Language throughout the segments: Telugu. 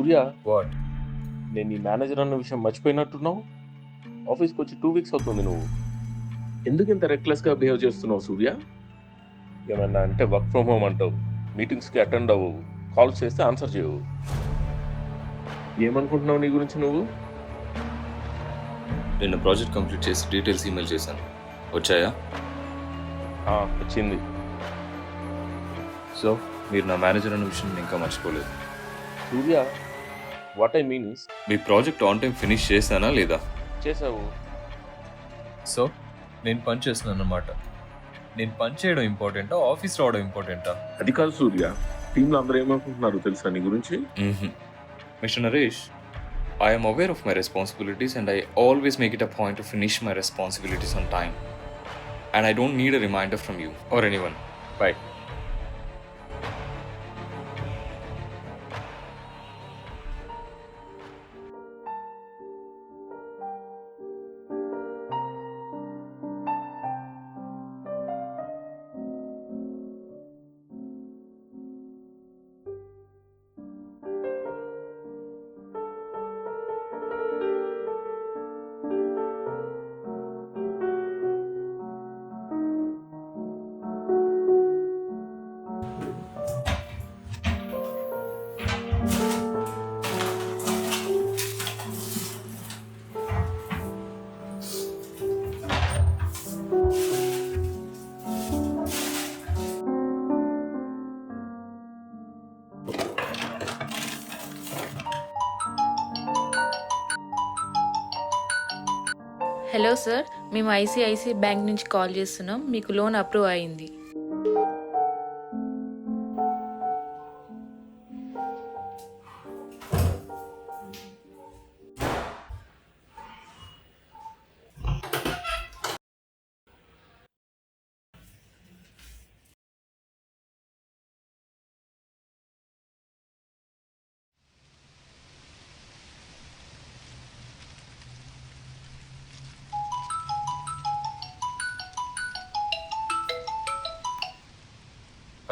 సూర్య, వాట్? నేను ఈ మేనేజర్ అన్న విషయం మర్చిపోయినట్టున్నావు. ఆఫీస్కి వచ్చి 2 వీక్స్ అవుతుంది. నువ్వు ఎందుకు ఇంత రెక్లెస్గా బిహేవ్ చేస్తున్నావు సూర్య? ఏమన్నా అంటే వర్క్ ఫ్రమ్ హోమ్ అంటావు, మీటింగ్స్కి అటెండ్ అవ్వవు, కాల్స్ చేస్తే ఆన్సర్ చేయవు. ఏమనుకుంటున్నావు నీ గురించి నువ్వు? నిన్న ప్రాజెక్ట్ కంప్లీట్ చేసి డీటెయిల్స్ ఈమెయిల్ చేశాను. వచ్చాయా? వచ్చింది. సో మీరు నా మేనేజర్ అన్న విషయం నేను ఇంకా మర్చిపోలేదు. Surya, what I mean is, మీ ప్రాజెక్ట్ ఆన్ టైం ఫినిష్ చేశానా లేదా? చేసావు. సో నేను పని చేస్తున్నాను అన్నమాట. నేను పని చేయడం ఇంపార్టెంటా, ఆఫీస్ రావడం ఇంపార్టెంటా? అది కాదు సూర్య, టీంలో అందరూ ఏమనుకుంటున్నారు తెలుసా నీ గురించి? Mister Naresh, I am aware of my responsibilities and I always make it a point to finish my responsibilities on time. And I don't need a reminder from you or anyone. Bye. Hello sir, మేము ఐసిఐసి బ్యాంక్ నుంచి కాల్ చేస్తున్నాం. మీకు లోన్ అప్రూవ్ అయింది.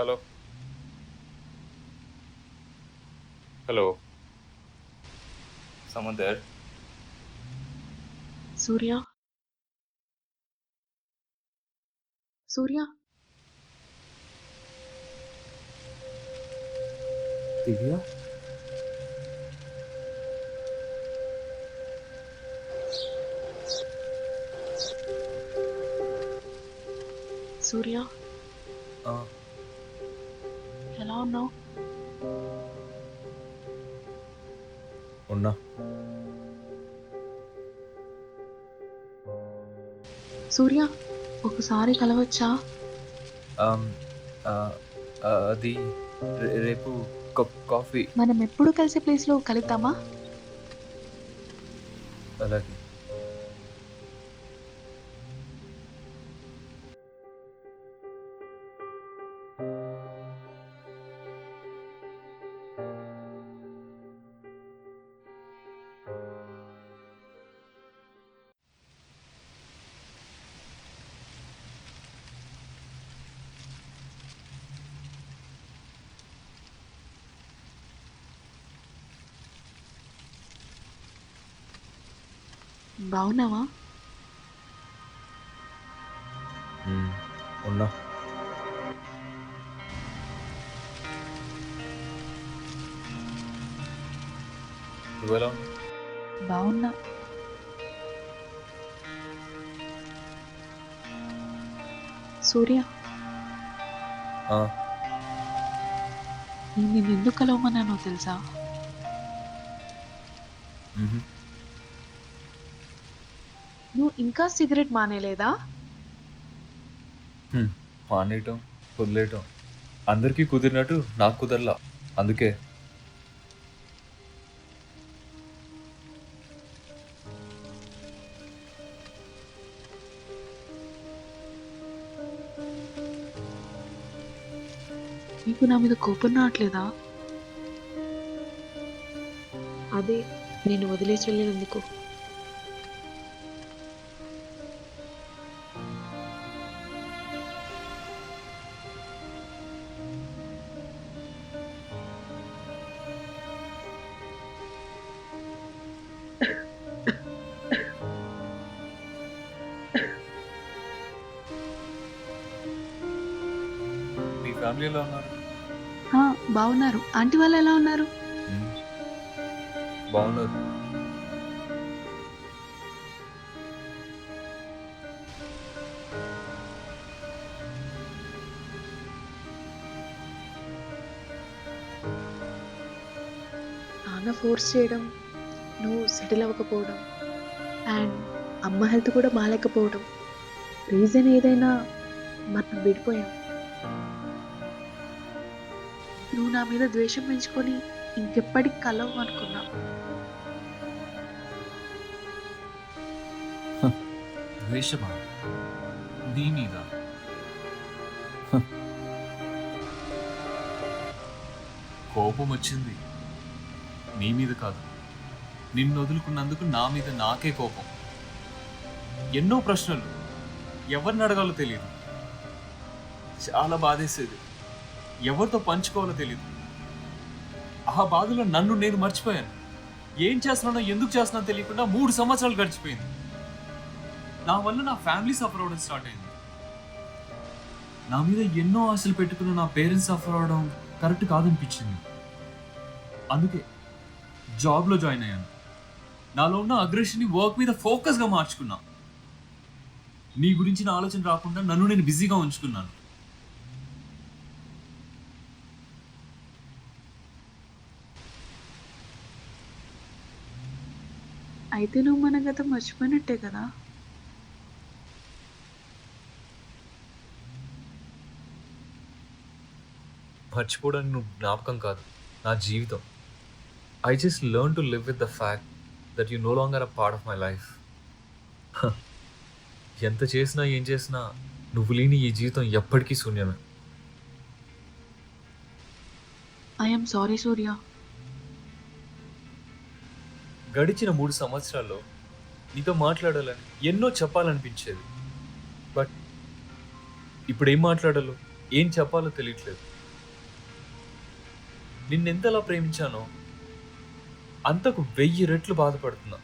Hello. Hello. Someone there? Surya, Surya, Divya? సూర్య, ఎలా ఉన్నావు? ఉన్నా. సూర్య, ఒకసారి కలవచ్చా? అది రేపు కాఫీ. మనం ఎప్పుడు కలిసే ప్లేస్లో కలుద్దామా? అలాగే. బాగున్నావా? ఉన్నా. నువ్వెలా? బాగున్నా. సూర్య, నేను నిన్ను ఎందుకు కలవమన్నానో తెలుసా? నువ్వు ఇంకా సిగరెట్ మానేలేదా? మానేయటం వదిలేయటం అందరికీ కుదిరినట్టు నాకు కుదరలా. అందుకే నీకు నా మీద కోపం రావట్లేదా? అదే నేను వదిలేసి వెళ్ళినందుకు. ఫ్యామిలీ ఎలా ఉన్నారు? హా, బాగున్నారు. ఆంటీ వాళ్ళు ఎలా ఉన్నారు? బాగున్నారు. నాన్న ఫోర్స్ చేయడం, నువ్వు సెటిల్ అవ్వకపోవడం, అండ్ అమ్మ హెల్త్ కూడా బాగాలేకపోవడం, రీజన్ ఏదైనా మనం విడిపోయాం. నువ్వు నా మీద ద్వేషం పెంచుకొని ఇంకెప్పటికి కలవు అనుకున్నా. ద్వేషమా? నీ మీద? కోపం వచ్చింది నీ మీద కాదు, నిన్ను వదులుకున్నందుకు నా మీద నాకే కోపం. ఎన్నో ప్రశ్నలు, ఎవరిని అడగాలో తెలియదు, చాలా బాధేసేది, ఎవరితో పంచుకోవాలో తెలియదు. ఆ బాధలో నన్ను నేను మర్చిపోయాను. ఏం చేస్తున్నానో ఎందుకు చేస్తున్నానో తెలియకుండా 3 సంవత్సరాలు గడిచిపోయింది. నా వల్ల నా ఫ్యామిలీ సఫర్ అవడం స్టార్ట్ అయింది. నా మీద ఎన్నో ఆశలు పెట్టుకున్న నా పేరెంట్స్ సఫర్ అవడం కరెక్ట్ కాదనిపించింది. అందుకే జాబ్లో జాయిన్ అయ్యాను. నాలో ఉన్న అగ్రెషన్ని వర్క్ మీద ఫోకస్గా మార్చుకున్నా. నీ గురించిన ఆలోచన రాకుండా నన్ను నేను బిజీగా ఉంచుకున్నాను. అయితే నువ్వు మన గతం మర్చిపోయినట్టే కదా? మర్చిపోవడానికి నువ్వు జ్ఞాపకం కాదు, నా జీవితం. I just learn to live with the fact that you know longer a part of my life. ఎంత చేసినా ఏం చేసినా నువ్వు లేని ఈ జీవితం ఎప్పటికీ శూన్యమే. ఐఎమ్ సారీ సూర్య. గడిచిన 3 సంవత్సరాల్లో నీతో మాట్లాడాలని ఎన్నో చెప్పాలనిపించేది. బట్ ఇప్పుడు ఏం మాట్లాడాలో ఏం చెప్పాలో తెలియట్లేదు. నిన్నెంతలా ప్రేమించానో అంతకు 1000 రెట్లు బాధపడుతున్నా.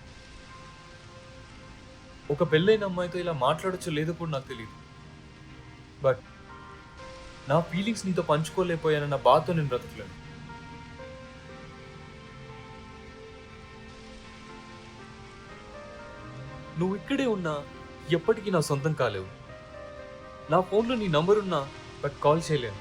ఒక పెళ్ళైన అమ్మాయితో ఇలా మాట్లాడొచ్చో లేదో కూడా నాకు తెలియదు. బట్ నా ఫీలింగ్స్ నీతో పంచుకోలేకపోయానన్న బాధతో నేను బ్రతకలేను. నువ్వు ఇక్కడే ఉన్నా ఎప్పటికీ నా సొంతం కాలేవు. నా ఫోన్లో నీ నంబర్ ఉన్నా బట్ కాల్ చేయలేను.